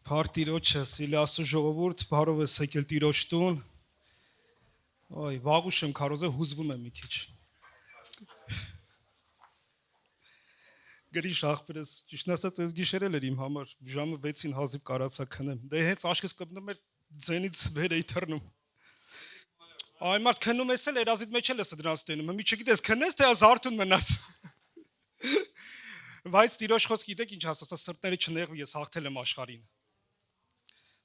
Փառ Տիրոջը, սիրելի Աստծո ժողովուրդ, բարով ես եկել Տիրոջ տուն։ Ոյ, վաղուց եմ քարոզը հուզվում եմ մի քիչ։ Գրիշ ախպերս, ճիշտ ասած, այս գիշերել էր իմ համար, ժամը 6-ին հազիվ կարացա քնեմ։ Դե հենց աշկս կպնում էր ձենից վեր էի թռնում։ Այ մարդ քնում ես էլ երազիդ մեջ էլ ես դրանց տենում։ Մի չգիտես քնես թե զարթուն մնաս։ Բայց Տիրոջ խոսքը գիտեք ինչ ասած, սրտները չնեղվի, ես հաղթել եմ աշխարհին։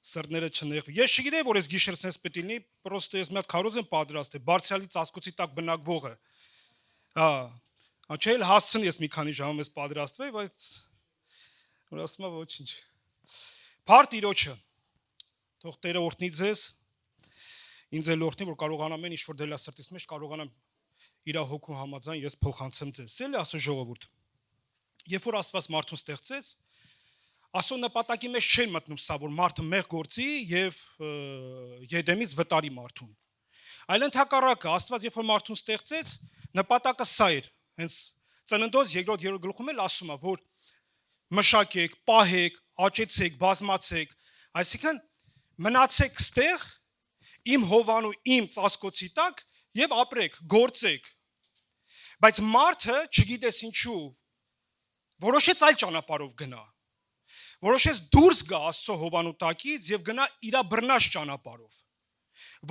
Սրտները չնեղվի։ Ես չգիտեի, որ այս գիշեր sense պետք լինի, պրոստը ես մի հատ քարոզ եմ պատրաստել, բարձրալի ծածկոցի տակ բնակվողը։ Չէ՞ հասցնի ես մի քանի ժամ ես պատրաստվեի, բայց որ ասում եմ ոչինչ։ Փառ Տիրոջը։ Թող Տերը օրհնի ձեզ։ Ինձ էլ օրհնի, որ կարողանամ ինչ որ դելա սրտից մեջ կարողանամ իր հոգու համաձայն ես փոխանցեմ ձեզ։ Սիրելի Աստծո ժողովուրդ։ Երբ որ Աստված մարդուն ստեղծեց, Աստծո նպատակի մեջ չէր մտնում սա, որ մարդը մեղ գործի եւ Եդեմից վտարի մարդուն։ Այլ ընդհակառակը, Աստված երբ որ մարդուն ստեղծեց, նպատակը սա էր։ Հենց Ծննդոց 2-րդ գլխում էլ ասում է, որ մշակեք, պահեք, աճեցեք, բազմացեք, այսինքն մնացեք ստեղ իմ հովանու, իմ ծածկոցի տակ եւ ապրեք, գործեք։ Բայց մարդը, չգիտես ինչու, որոշեց այլ ճանապարհով գնա։ Որոշեց դուրս գա Աստծո հովանու տակից եւ գնա իր բռնած ճանապարհով,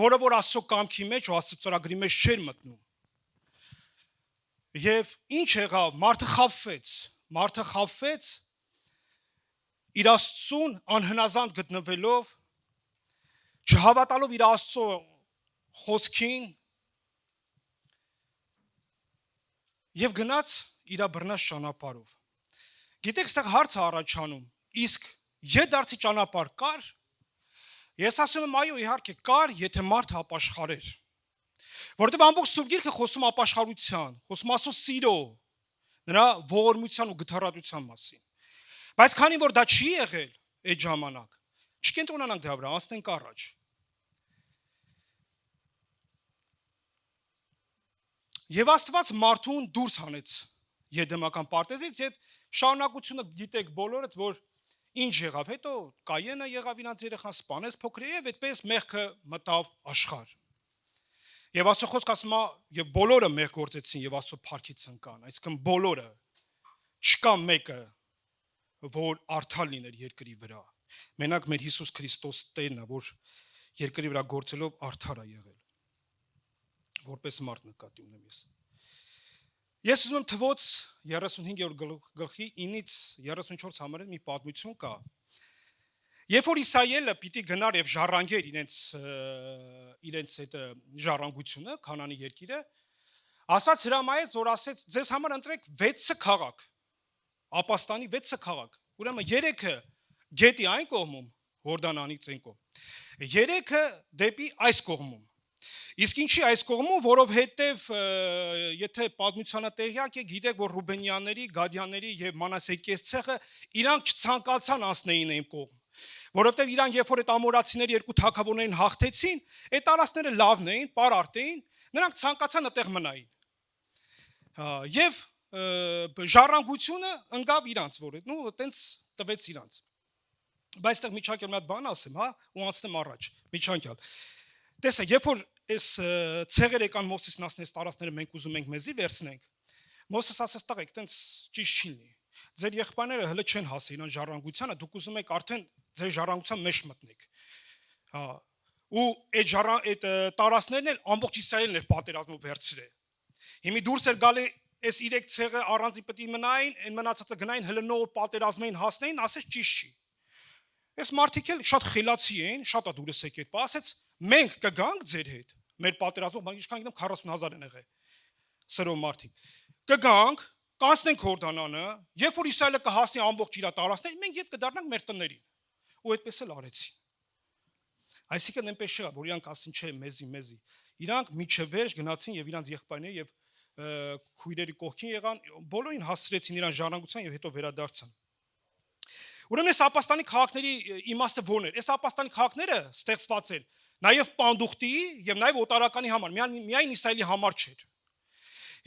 որը որ Աստծո կամքի մեջ ու Աստծո ծրագրի մեջ չէր մտնում։ Եվ ինչ եղավ, մարդը խաբվեց իր Աստծուն անհնազանդ գտնվելով, չհավատալով իր Աստծո խոսքին եւ գնաց իր բռնած ճանապարհով։ Գիտեք, այստեղ հարց է առաջանում, իսկ յետդարձի ճանապարհ կար։ Ես ասում եմ, այո, իհարկե կար, եթե մարդը ապաշխարեր։ Որովհետև ամբողջ Սուրբ Գիրքը խոսում ապաշխարության, խոսում Աստծո սիրո, նրա ողորմության ու գթառատության մասին։ Բայց քանի որ դա չի եղել այդ ժամանակ, չկենտրոնանանք դրա վրա, անցնենք առաջ։ Եվ Աստված մարդուն դուրս հանեց Եդեմական պարտեզից եւ շարունակությունը գիտեք բոլորդ, որ ինչ եղավ, հետո Կայենը եղավ իրանց երեխան, սպանեց փոքր եւ այդպես մեղքը մտավ աշխարհ։ Եվ Աստծո խոսքը ասում է, եւ բոլորը մեղ գործեցին եւ Աստծո փառքից ընկան, այսինքն բոլորը, չկա մեկը, որ արդար լիներ երկրի վրա։ Մենակ մեր Հիսուս Քրիստոս Տերն է, որ երկրի վրա գործելով արդար է եղել։ Որպես մարդ նկատի ունեմ ես։ Ես ուզում եմ Թվոց 35-րդ գլխի 9-ից 34 համարել մի պատմություն կա։ Երբ որ Իսրայելը պիտի գնար եւ ժառանգեր իրենց այդ ժառանգությունը, Քանանի երկիրը, Աստված հրամայեց, որ ասեց, ձեզ համար ընտրեք 6 քաղաք, ապաստանի 6 քաղաք։ Ուրեմն 3-ը գետի այն կողմում, Հորդանանից այն կողմ, 3-ը դեպի այս կողմում։ Իսկ ինչի այս կողմում, որովհետև եթե պատմությանը տեղյակ եք, գիտեք, որ Ռուբենյանների, Գադյանների եւ Մանասեի կես ցեղը իրանք չցանկացան անցնեին այն կողմ, որովհետև իրանք երբ որ այդ ամորացիների երկու թագավորներին հաղթեցին, այդ տարածքները լավն էին, պարարտ էին, նրանք ցանկացան այդտեղ մնային։ Եվ ժառանգությունը ընկավ իրանց, որ այտենց տվեց իրանց։ Բայց այդտեղ միջանկյալ մի հատ բան ասեմ, ու անցնեմ առաջ, միջանկյալ։ Տեսեք, երբ որ այս ցեղեր եկան Մովսեսին ասեն, այս տարածքները մենք ուզում ենք մեզի վերցնենք, Մովսես ասաց, տղեկ, տենց ճիշտ չի լինի։ Ձեր եղբայրները հələ չեն հասել իրան ժառանգությանը, դուք ուզում եք արդեն ձեր ժառանգության մեջ մտնեք։ Ու այդ տարածքներն էլ ամբողջ Իսրայելն էր պատերազմով վերցրել։ Հիմի դուրս էր գալի այս 3 ցեղը առանձին պետք է մնային, այն մնացածը գնային հələ նոր պատերազմային հասնեին, ասեց ճիշտ չի։ Այս մարդիկ էլ շատ խելացի էին, շատ է դուրս եկել, ասեց մենք կգանք ձեր հետ, մեր պատերազմով, բան ինչքան գիտեմ 40,000 են եղել սրով մարդիկ։ Կգանք, կանցնենք Հորդանանը, երբ որ Իսրայելը կհասնի ամբողջ իր տարածքներին, մենք ետ կդառնանք մեր տներին։ Ու այդպես էլ արեցին։ Այսինքն այնպես չէ, որ իրանք ասին չէ, մեզի։ Իրանք միջև վերջ գնացին եւ իրանք եղբայրները եւ քույրերի կողքին եղան, բոլորին հասցրեցին իրան ժառանգության եւ հետո վերադարձան։ Ուրեմն այս ապաստանի քաղաքների իմաստը ո՞րն էր։ Այս ապաստանի քաղաքները ստեղծված են նաև պանդուխտի եւ նաև օտարականի համար, միայն Իսրայելի համար չէր։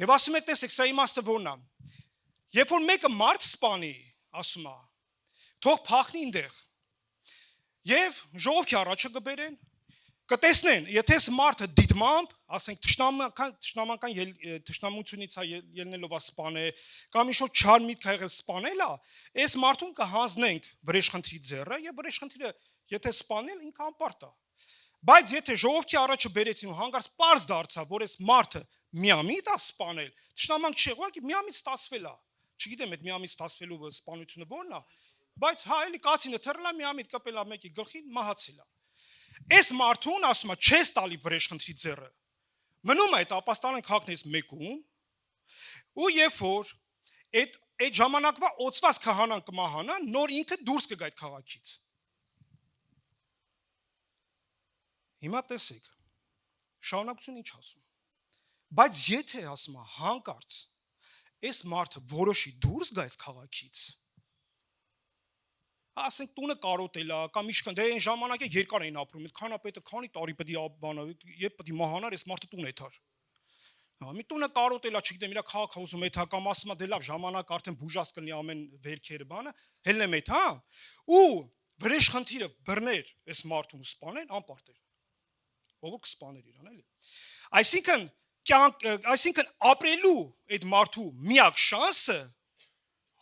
Եվ ասում է, տեսեք, սա իմաստը ո՞րն է։ Երբ որ մեկը մարդ սպանի, ասում է, թող փախնի այնտեղ։ Եվ ժողովքի առաջը կբերեն, կտեսնեն, եթե մարդը դիտմամբ, ասենք թշնամությունից է ելնելով սպանել, կամ ինչ-որ չար միտք ա եղել սպանել է, այս մարդուն կհանձնենք վրեժխնդրի ձեռը եւ վրեժխնդիրը եթե սպանել ինքը անպարտ է։ Բայց եթե ժողովքի առաջը բերեցին ու հանգարց պարզ դարձավ, որ այս մարդը միամիտ է սպանել, թշնամանք չի եղել, միամիտ ստացվել է։ Չգիտեմ այդ միամիտ ստացվելու սպանությունը ո՞րն է, բայց հա էլի կացինը թռել է միամիտ կպել է մեկի գլխին, մահացել է։ Այս մարդուն ասում է չես տալի վրեժխնդրի ձեռը։ Մնում է այդ ապաստանան քաղաքներից մեկում, ու երբ որ այդ ժամանակվա օծված քահանան կմահանա, նոր ինքը դուրս կգա այդ քաղաքից։ Հիմա տեսեք, շարունակություն ինչ ասում։ Բայց եթե ասում է հանկարծ այս մարդը որոշի դուրս գա այս քաղաքից, ասենք տունը կարոտել է կամ ինչքան դե այն ժամանակ에 երկար էին ապրում, այդ քանապետը քանի տարի պետք է բանը, երբ պետք է մահանար, այս մարդը տուն էթար։ Հա, մի տունը կարոտել է, չգիտեմ, իր քաղաքը ուզում էթա կամ ասում է դե լավ, ժամանակ արդեն բուժած կլինի ամեն վերքերը բանը, հելնեմ էթ, հա։ Ու վրեժխնդիրը բռներ այս մարդուն սպանեն, անպարտ էր։ Ով կսպաներ իրան, էլի։ Այսինքն ապրելու այդ մարդու միակ շանսը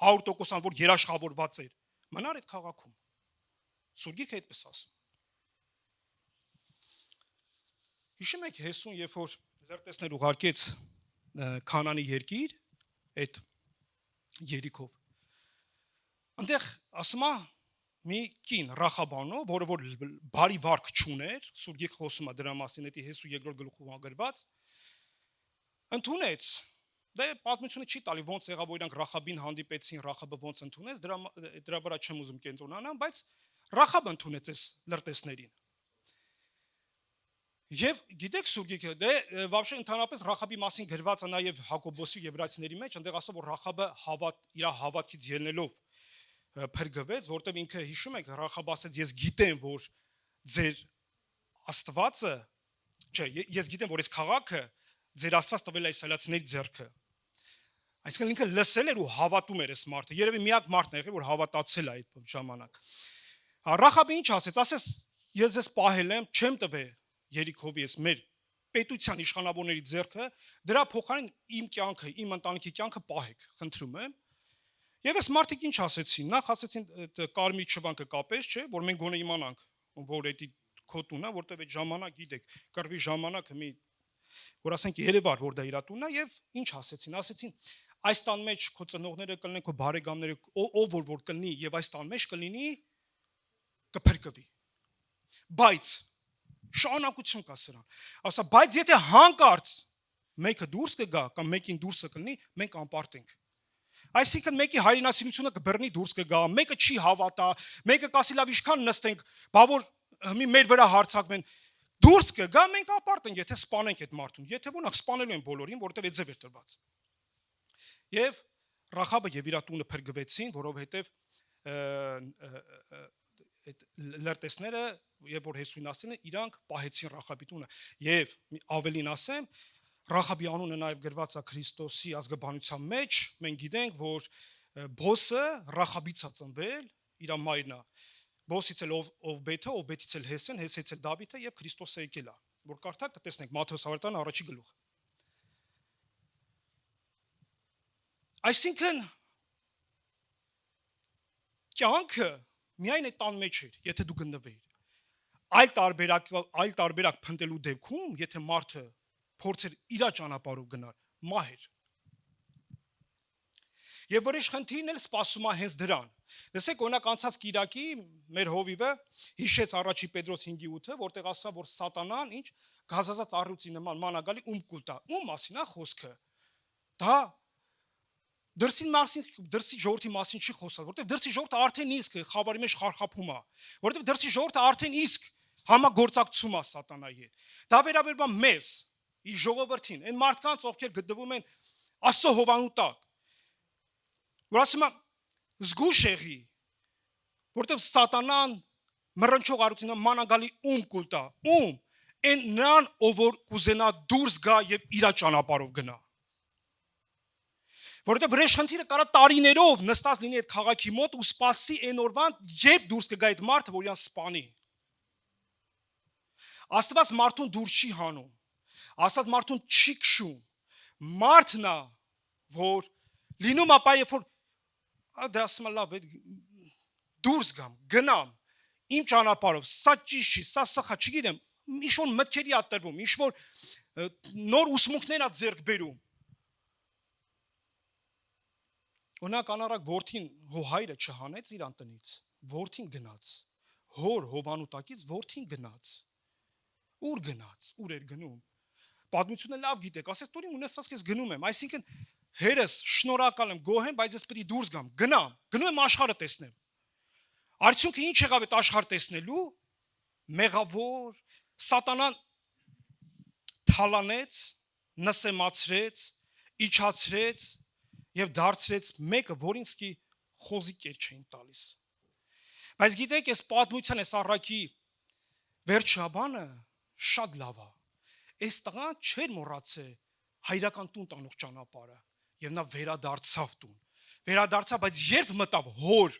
100%-ան որ երաշխավորված էր, մնար այդ քաղաքում։ Սուրգիրքը այդպես ասում։ Հիշում եք Հեսուն, երբ որ լրտեսներ ուղարկեց Քանանի երկիր, այդ Երիքով։ Այնտեղ ասում է մի կին Ռախաբանով, որը որ բարի վարք չուներ, Սուրգիրքը խոսում է դրա մասին, դա Հեսու երկրորդ գլուխում գրված, ընդունեց։ Դե պատմությունը չի տալի ոնց եղավ, որ իրանք Ռախաբին հանդիպեցին, Ռախաբը ոնց ընդունեց, դրա վրա չեմ ուզում կենտրոնանալ, բայց Ռախաբը ընդունեց այս լրտեսներին։ Եվ գիտեք Սուրգիրքը, դե вообще ընդհանրապես Ռախաբի մասին գրված է նաև Հակոբոսի եբրայցիների մեջ, այնտեղ ասում որ Ռախաբը իր հավատքից ելնելով փրկվեց, որտեղ ինքը հիշում եք Ռախաբը ասեց ես գիտեմ որ ձեր Աստվածը, չէ, ես գիտեմ որ այս քաղաքը ձեր Աստված տվել է իսրայելացիների ձեռքը։ Այսինքն ինքը լսել էր ու հավատում էր այս մարդը։ Երևի միակ մարդն է եղել որ հավատացել է այդ ժամանակ։ Ռախաբը ինչ ասեց, ասես ես ձեզ պահել եմ, չեմ տվել Երիքովի ես մեր պետության իշխանավորների ձեռքը, դրա փոխարեն իմ կյանքը, իմ ընտանիքի կյանքը պահեք, խնդրում եմ։ Եվ այս մարդիկ ինչ ասեցին, նախ ասեցին կարմիր չվանքը կապես, չէ, որ մենք գոնե իմանանք, որ դա քո տունն է, որտեղ այդ ժամանակ գիտեք, կռվի ժամանակը մի որ ասենք երևար որ դա իր տունն է եւ ինչ ասեցին, ասեցին այս տան մեջ քո ծնողները կլինեն, քո բարեկամները, ով որ կլինի եւ այս տան մեջ կլինի կփրկվի։ Բայց շարունակություն կա սրան։ Ասա, բայց եթե հանկարծ մեկը դուրս կգա կամ մեկին դուրսը կլինի, մենք անպարտ ենք։ Այսինքն մեկի հայրենասիրությունը կբռնի դուրս կգա, մեկը չի հավատա, մեկը կասի լավ ինչքան նստենք, բա որ մեր վրա հարցակվեն, դուրս կգա, մենք անպարտ ենք, եթե սպանենք այդ մարդուն, եթե ոնախ սպանելու են բոլորին, որովհետև այդ ձև էր տրված։ Եվ Ռախաբը եւ իր տունը փրկվեցին, որովհետև այդ լրտեսները, երբ որ Հեսուին ասին, իրանք պահեցին Ռախաբի տունը։ Եվ ավելին ասեմ, Ռախաբի անունը նաև գրված է Քրիստոսի ազգաբանության մեջ, մենք գիտենք, որ Բոսը Ռախաբից է ծնվել, իր մայրն է։ Բոսից էլ ով Բեթը, ով Բեթից էլ Հեսեն, Հեսից էլ Դավիթը եւ Քրիստոսը եկել է։ Որ կարդաք կտեսնենք Մատթեոս ավետարան առաջի գլուխ։ Այսինքն կյանքը միայն այդ տան մեջ էր, եթե դու գտնվեիր։ Այլ տարբերակ փնտելու դեպքում, եթե մարդը փորձեր իր ճանապարհով գնալ, մահեր։ Եվ վրեժխնդիրն էլ սպասում է հենց դրան։ Տեսեք, օրինակ անցած Կիրակի մեր հովիվը հիշեց առաջի Պետրոս 5:8-ը, որտեղ ասվում է, որ սատանան ինչ գազազած առյուծի նման մանագալի կուլ տա։ Ում մասին է խոսքը։ Դա դրսի ժողովրդի մասին չի խոսալ, որտեղ դրսի ժողովուրդը արդեն իսկ խավարի մեջ խարխափում է, որտեղ դրսի ժողովուրդը արդեն իսկ համագործակցում է սատանայի հետ։ Դա վերաբերվում է մեզ, իր ժողովրդին, այն մարդկանց, ովքեր գտնվում են Աստծո հովանու տակ։ Որ ասում է զգուշ եղի, որտեղ սատանան մռնչող առյուծին մանագալի ում կուլ տա, ում այն նրան, ով որ կուզենա դուրս գա եւ իր ճանապարհով գնա։ Որովհետև վրեժխնդիրը կարա տարիներով նստած լինի այդ քաղաքի մոտ ու սպասի այն օրվան, երբ դուրս կգա այդ մարդը, որ իրան սպանի։ Աստված մարդուն դուրս չի հանում։ Աստված մարդուն չի քշում։ Մարդն է, որ լինում ապա երբ որ դա ասում է լավ, դուրս գամ, գնամ իմ ճանապարհով, սա ճիշտ չի, սա սխալ, չգիտեմ, ինչ-որ մտքերի է տրվում, ինչ-որ նոր ուսմունքներ է ձեռք բերում։ Օրինակ անառակ որդին հայրը չհանեց իրան տնից, որդին գնաց, հոր Հովանուտակից որդին գնաց, ուր գնաց, ուր էր գնում, պատմությունը լավ գիտեք, ասես տորին ունեցած ես գնում եմ, այսինքն հերս շնորհակալ եմ, գոհ եմ, բայց ես պետք է դուրս գամ, գնում եմ աշխարհը տեսնեմ, արդյունքը ինչ եղավ այդ աշխարհ տեսնելու, մեղավոր, սատանան թալանեց, նսեմացրեց, իջացրեց, եւ դարձրեց մեկը, որին սկի խոզի կեր չէին տալիս։ Բայց գիտեք, այս պատմության այս առակի վերջաբանը շատ լավ է։ Այս տղան չէր մոռացել հայրական տուն տանող ճանապարհը եւ նա վերադարձավ տուն։ Վերադարձավ, բայց երբ մտավ հոր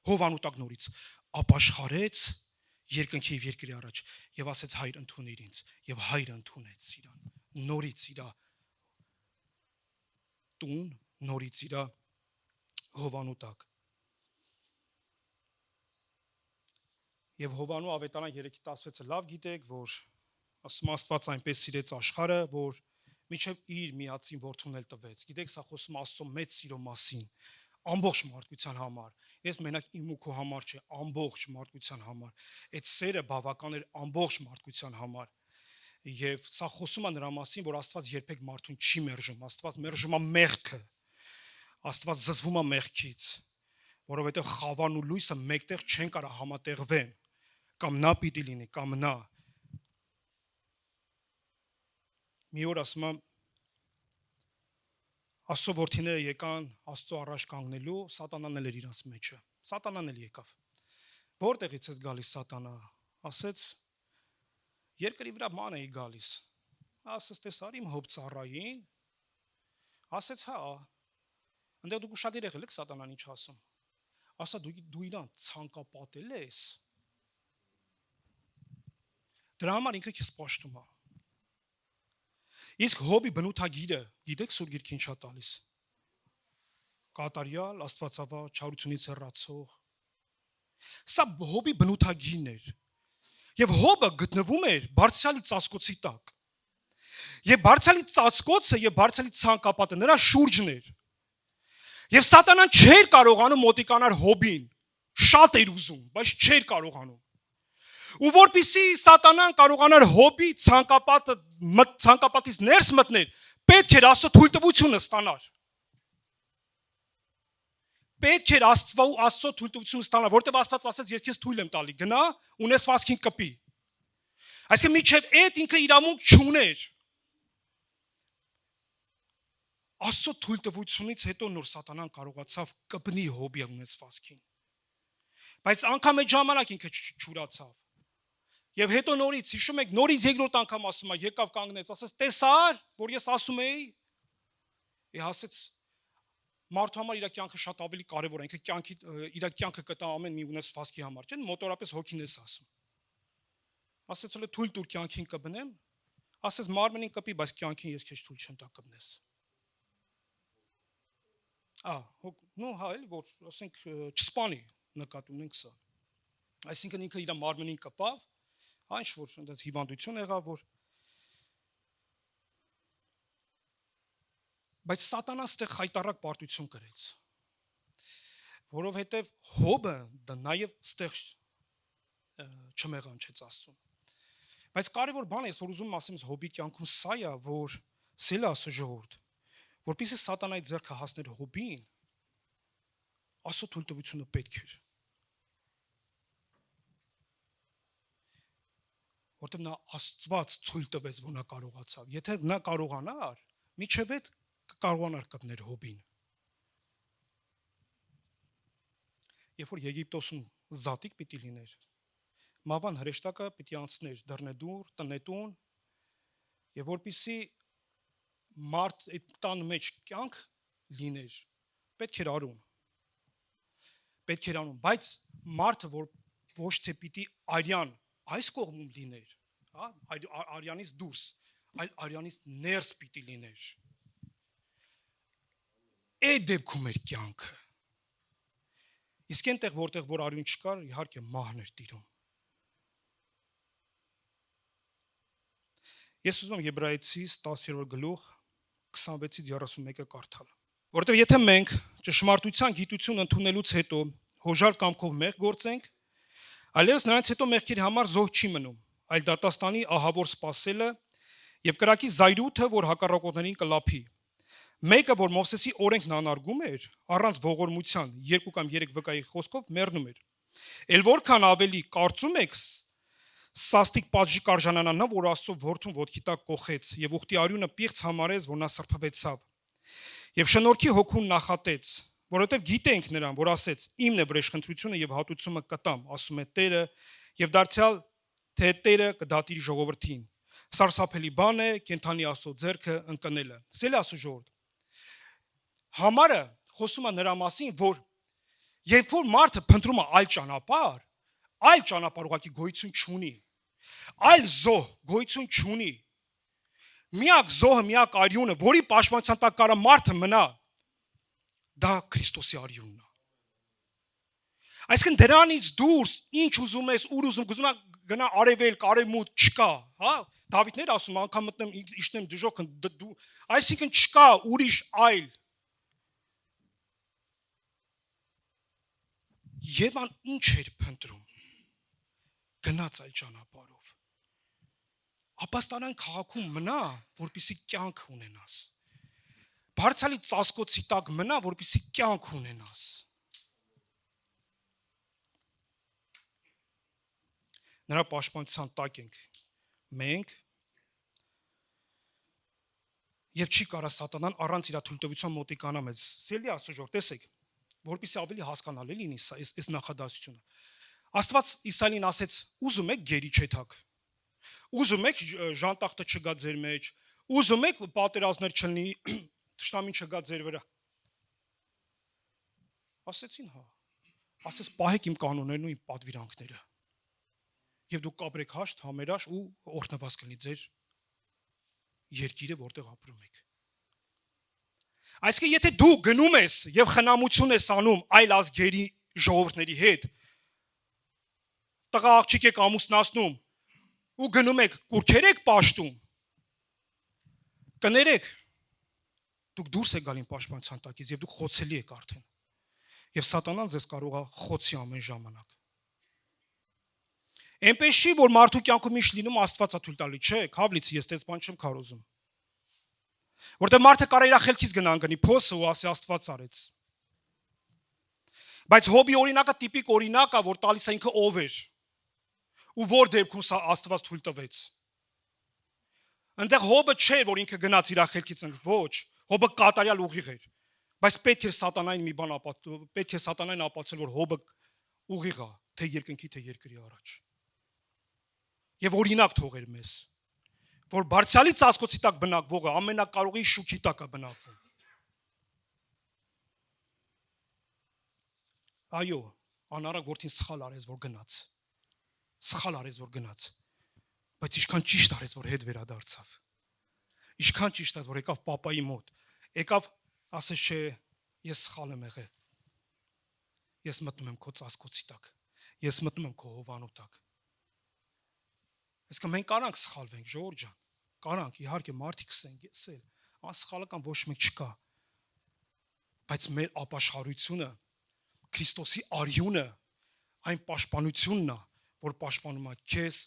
Հովանուտակ նորից, ապաշխարեց երկնքի եւ երկրի առաջ եւ ասեց հայր ընդունիր ինձ եւ հայրը ընդունեց իրան։ Նորից իրա տուն նորից իրա Հովանուտակ։ Եվ Հովանու ավետարան 3:16-ը լավ գիտեք, որ ասում Աստված այնպես սիրեց աշխարհը, որ մինչև իր միածին որդուն էլ տվեց։ Գիտեք, սա խոսում Աստծո մեծ սիրո մասին, ամբողջ մարդկության համար։ Ես մենակ իմ ու քո համար չէ, ամբողջ մարդկության համար։ Այդ սերը բավական էր ամբողջ մարդկության համար։ Եվ սա խոսում է նրա մասին, որ Աստված երբեք մարդուն չի մերժում, Աստված մերժում է մեղքը։ Աստված զզվում է մեղքից, որովհետև խավարն ու լույսը մեկտեղ չեն կարող համատեղվեն, կամ նա պիտի լինի, կամ նա։ Մի օր ասում եմ, Աստծո որդիները եկան Աստծո առաջ կանգնելու, սատանան էլ էր իրանց մեջը, սատանան էլ եկավ։ Որտեղից ես գալիս սատանա, ասեց, երկրի վրա ման էի գալիս, ասեց, տեսար իմ հոբ ծառային, ասեց, հա, Այնտեղ դուք շատ եղել եք սատանան ինչ ասում։ Ասա դու իրան ցանկապատել ես։ Դրա համար ինքը քեզ պաշտում է։ Իսկ հոբի բնութագիրը, գիտեք սուր գիրքը ինչ է տալիս։ Կատարյալ, աստվածավար, չարությունից հեռացող։ Սա հոբի բնութագիրն էր։ Եվ հոբը գտնվում էր բարձրալի ծածկոցի տակ։ Եվ բարձրալի ծածկոցը եւ բարձրալի ցանկապատը նրա շուրջն էր։ Եվ սատանան չէր կարողանում մոտիկանալ հոբին, շատ էր ուզում, բայց չէր կարողանում։ Ու որպեսզի սատանան կարողանար հոբի ցանկապատից ներս մտնել, պետք էր Աստծո թույլտվությունը ստանալ։ Պետք էր Աստծո թույլտվությունը ստանալ, որտեղ Աստված ասեց, ես քեզ թույլ եմ տալի, գնա, ունեցվածքին կպի։ Այսինքն միջև այդ ինքը իրավունք չուներ։ Աստծո թույլտվությունից հետո նոր սատանան կարողացավ կպնի հոբի ունեցվածքին։ Բայց անգամ այդ ժամանակ ինքը չուրացավ։ Եվ հետո նորից, հիշում եք, նորից երկրորդ անգամ ասում է, եկավ կանգնեց, ասեց, տեսար, որ ես ասում էի։ Ասեց, մարդու համար իր կյանքը շատ ավելի կարևոր է, ինքը իր կյանքը կտա ամեն մի ունեցվածքի համար, չէ՞, մոտորապես հոգին ես ասում։ Ասեց, հələ թույլ տուր կյանքին կբնեմ, ասեց, մարմնին կպի, բայց կյանքին ես քեզ թույլ չեմ տա կբնես։ Հա, էլի որ, ասենք, չսպանի նկատի ունենք սա։ Այսինքն ինքը իր մարմնին կպավ, այնչ որ այնտեղ հիվանդություն եղավ, որ բայց սատանան ստեղ խայտարակ պարտություն կրեց։ Որովհետև հոբը դա նաև ստեղ չմեղանչեց Աստծուն։ Բայց կարևոր բան է, որ ուզում եմ ասեմ, հոբի կյանքում սա է, որ սելա Աստծո ժողովուրդ, որպեսզի սատանայի ձեռքը հասներ հոբին, Աստծո թույլտվությունը պետք էր։ Որտեղ նա Աստված ցույլ տվեց, որ նա կարողացավ։ Եթե նա կարողանար, միջև այդ կարողանար կպնել հոբին։ Երբ որ Եգիպտոսում զատիկ պիտի լիներ, մավան հրեշտակը պիտի անցներ դռնեդուր, տնետուն, եւ որպեսի մարդ այդ տան մեջ կյանք լիներ։ Պետք էր արում։ Բայց մարդը, որ ոչ թե պիտի արյան այս կողմում լիներ, հա, արյանից դուրս, այլ արյանից ներս պիտի լիներ։ Այդ դեպքում էր կյանքը։ Իսկ այնտեղ, որտեղ որ արյուն չկար, իհարկե մահն էր տիրում։ Ես ուզում եմ Եբրայեցիս 10-րդ գլուխ 26-ից 31-ը կարդալ։ Որտեղ եթե մենք ճշմարտության գիտություն ընդունելուց հետո հոժար կամքով մեղք գործենք, այլևս նրանց հետո մեղքերի համար զոհ չի մնում, այլ դատաստանի ահավոր սպասելը եւ կրակի զայրույթը, որ հակառակորդներին կլափի։ Մեկը, որ Մովսեսի օրենքն անարգում էր, առանց ողորմության 2 կամ 3 վկայի խոսքով մեռնում էր։ Էլ որքան ավելի կարծում եք սաստիկ պատժի կարժանանա նա, որ Աստծո որդուն ոտքի տակ կոխեց եւ ուխտի արյունը պիղծ համարեց, որ նա սրբվեցավ։ Եվ շնորհքի հոգուն նախատեց, որովհետեւ գիտենք նրան, որ ասեց. «Իմն է վրեժխնդրությունը եւ հատուցումը կտամ», ասում է Տերը, եւ դարձյալ թե Տերը կդատի ժողովրդին։ Սարսափելի բան է կենթանի Աստծո ձեռքը ընկնելը։ Սելի Աստծո ժողովուրդ։ Համարը խոսում է նրա մասին, որ երբ որ մարդը փնտրում է այլ ճանապարհ ուղղակի գոյություն չունի, այլ զոհ գոյություն չունի, միակ զոհը, միակ արյունը, որի պաշտպանության տակ կարա մարդը մնա, դա Քրիստոսի արյունն է։ Այսինքն դրանից դուրս ինչ ուզում ես, ուր ուզում գնա արևելք, արևմուտք չկա, հա? Դավիթներ ասում, անգամ մտնեմ իշտեմ դժոխք, այսինքն չկա ուրիշ այլ։ Եվան ինչ էր փնտրում։ Գնաց այլ ճանապարհով։ Ապաստանան քաղաքում մնա, որպեսզի կյանք ունենաս։ Բարձրալի ծածկոցի տակ մնա, որպեսզի կյանք ունենաս։ Նրա պաշտպանության տակ ենք մենք եւ չի կարա սատանան առանց իր թույլտվության մոտիկանա մեզ։ Սելի Աստծո ժողովուրդ, տեսեք, որպեսզի ավելի հասկանալի լինի այս նախադասությունը։ Աստված Իսայելին ասեց. «Ուզում եք գերի չեթակ։ Ուզում եք ժանտախտը չգա ձեր մեջ, ուզում եք պատերազմներ չլինի, թշնամին չգա ձեր վրա»։ Ասեցին հա։ Ասես պահեք իմ կանոններն ու իմ պատվիրանքները։ Եվ դուք կապրեք հաշտ, համերաշ ու օրհնված կլինի ձեր երկիրը, որտեղ ապրում եք։ Այսինքն եթե դու գնում ես եւ խնամություն ես անում այլ ազգերի ժողովուրդների հետ, տղա աղջիկ եք ամուսնացնում ու գնում եք կուրքեր եք պաշտում, կներեք, դուք դուրս եք գալին պաշտպանության տակից եւ դուք խոցելի եք արդեն։ Եվ սատանան ձեզ կարող է խոցի ամեն ժամանակ։ Այնպես չի, որ մարդու կյանքում ինչ լինում Աստված է թույլ տալի, չէ, Քավլիցի ես տես բան չեմ քարոզում։ Որտեղ մարդը կարա իր խելքից գնի փոսը ու ասի Աստված արեց։ Բայց Հոբի օրինակը տիպիկ օրինակ է, որ տալիս է ինքը ով էր ու որ դեպքում սա Աստված թույլ տվեց։ Այնտեղ Հոբը չէր, որ ինքը գնաց իր խելքից, ոչ, Հոբը կատարյալ ուղիղ էր։ Բայց պետք է սատանային մի բան ապացուցել, որ Հոբը ուղիղ է, թե երկնքի, թե երկրի առաջ։ Եվ օրինակ թողեր մեզ, որ բարձրալի ծածկոցի տակ բնակվողը ամենակարողի շուքի տակ է բնակվում։ Այո, անառակ որդին սխալ արեց, որ գնաց։ Սխալ արեց, որ գնաց։ Բայց ինչքան ճիշտ արեց, որ հետ վերադարձավ։ Ինչքան ճիշտ արեց, որ եկավ պապայի մոտ։ Եկավ, ասես չէ, ես սխալ եմ եղել։ Ես մտնում եմ քո ծածկոցի տակ։ Ես մտնում եմ քո հովանու տակ։ Այսինքն մենք կարանք սխալվենք, ժողովուրդ ջան, կարանք, իհարկե մարդիկ սել, անսխալական ոչ մեկ չկա, բայց մեր ապաշխարությունը, Քրիստոսի արյունը, այն պաշտպանությունն է, որ պաշտպանում է քեզ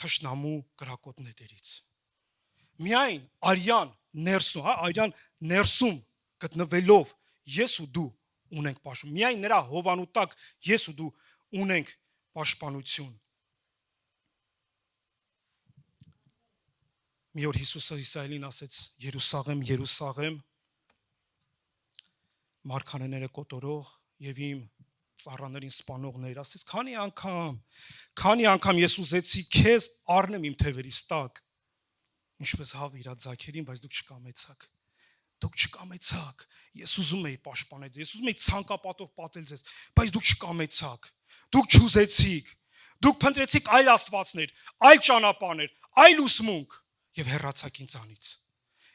թշնամու կրակոտներից։ Միայն արյան ներսում գտնվելով ես ու դու ունենք պաշտպանություն, միայն նրա հովանու տակ ես ու դու ունենք պաշտպանություն։ Մի օր Հիսուսը Իսայելին ասեց. «Երուսաղեմ, Երուսաղեմ, մարգարեները կոտորող եւ իմ ծառաներին սպանողներ», ասեց, քանի անգամ ես ուզեցի քեզ առնեմ իմ թևերից տակ, ինչպես հավ իր ձագերին, բայց դուք չկամեցաք։ Դուք չկամեցաք, ես ուզում էի պաշտպանել ձեզ, ես ուզում էի ցանկապատով պատել ձեզ, բայց դուք չկամեցաք, դուք չուզեցիք, դուք փնտրեցիք այլ աստվածներ, այլ ճանապարհներ, այլ ուսմունք եւ հեռացաք ինձանից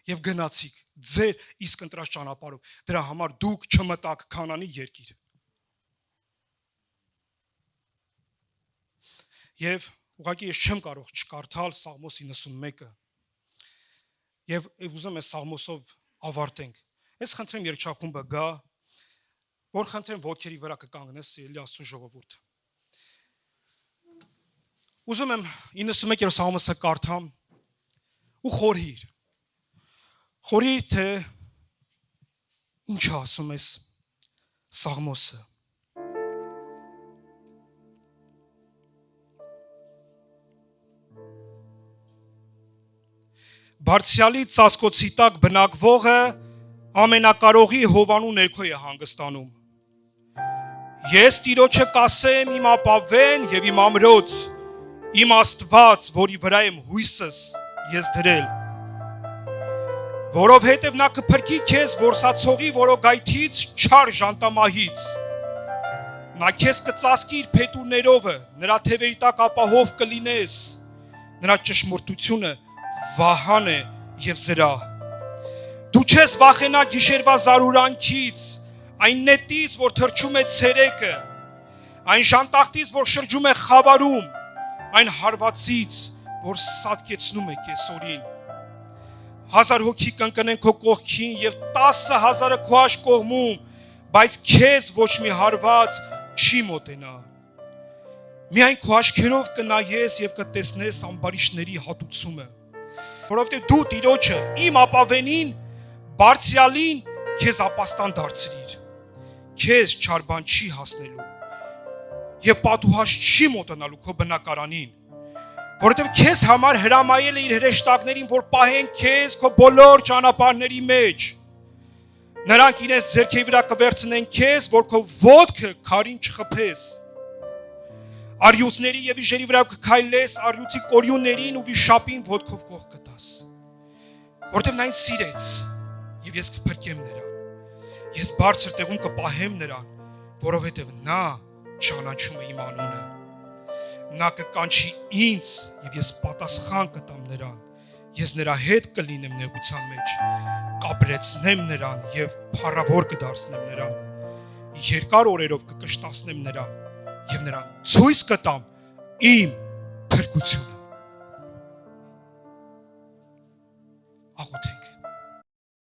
եւ գնացիք ձեր իսկ ընտրած ճանապարհով, դրա համար դուք չմտաք Քանանի երկիր։ Եվ ուղղակի ես չեմ կարող չկարդալ Սաղմոս 91-ը եւ ուզում եմ Սաղմոսով ավարտենք։ Ես խնդրեմ երգչախումբը գա, որ խնդրեմ ոտքերի վրա կկանգնես սիրելի Աստծո ժողովուրդ։ Ուզում եմ 91-րդ Սաղմոսը կարդամ ու խորհիր թե ինչ ասում ես Սաղմոսը։ Բարձրյալի ծածկոցի տակ բնակվողը ամենակարողի հովանու ներքո է հանգստանում։ Ես Տիրոջը կասեմ իմ ապավեն եւ իմ ամրոց, իմ Աստված, որի վրա եմ հույսս ես դրել։ Որովհետև նա կփրկի քեզ որսացողի որոգայթից, չար ժանտամահից։ Նա քեզ կծածկի իր փետուրներովը, նրա թևերի տակ ապահով կլինես, նրա ճշմարտությունը վահան է եւ զրահ։ Դու չես վախենա գիշերվա զարուրանքից, այն նետից, որ թրջում է ցերեկը, այն ժանտախտից, որ շրջում է խավարում, այն հարվածից, որ սատկեցնում է կեսօրին։ 1000 հոգի կընկնեն քո կողքին եւ 10,000-ը քո աջ կողմում, բայց քեզ ոչ մի հարված չի մոտենա։ Միայն քո աչքերով կնայես եւ կտեսնես ամբարիշտների հատուցումը, որովհետեւ դու Տիրոջը իմ ապավենին, Բարձրյալին քեզ ապաստան դարձրիր։ Քեզ չար բան չի հասնելու եւ պատուհաս չի մոտենալու քո բնակարանին, որովհետեւ քեզ համար հրամայել է իր հրեշտակներին, որ պահեն քեզ քո բոլոր ճանապարհների մեջ։ Նրանք իրենց ձեռքի վրա կվերցնեն քեզ, որ քո ոտքը քարին չխփես։ Արյուծների եւ իժերի վրա կքայլես, արյուծի կորյուններին ու վիշապին ոտքով կող կտաս։ Որովհետեւ նա ինձ սիրեց եւ ես կփրկեմ նրան։ Ես բարձր տեղում կպահեմ նրան, որովհետեւ նա ճանաչում է իմ անունը։ Նա կկանչի ինձ եւ ես պատասխան կտամ նրան։ Ես նրա հետ կլինեմ նեղության մեջ, կապրեցնեմ նրան եւ փառավոր կդարձնեմ նրան։ Երկար օրերով կկշտացնեմ նրան եւ նրան ցույց կտամ իմ փրկությունը։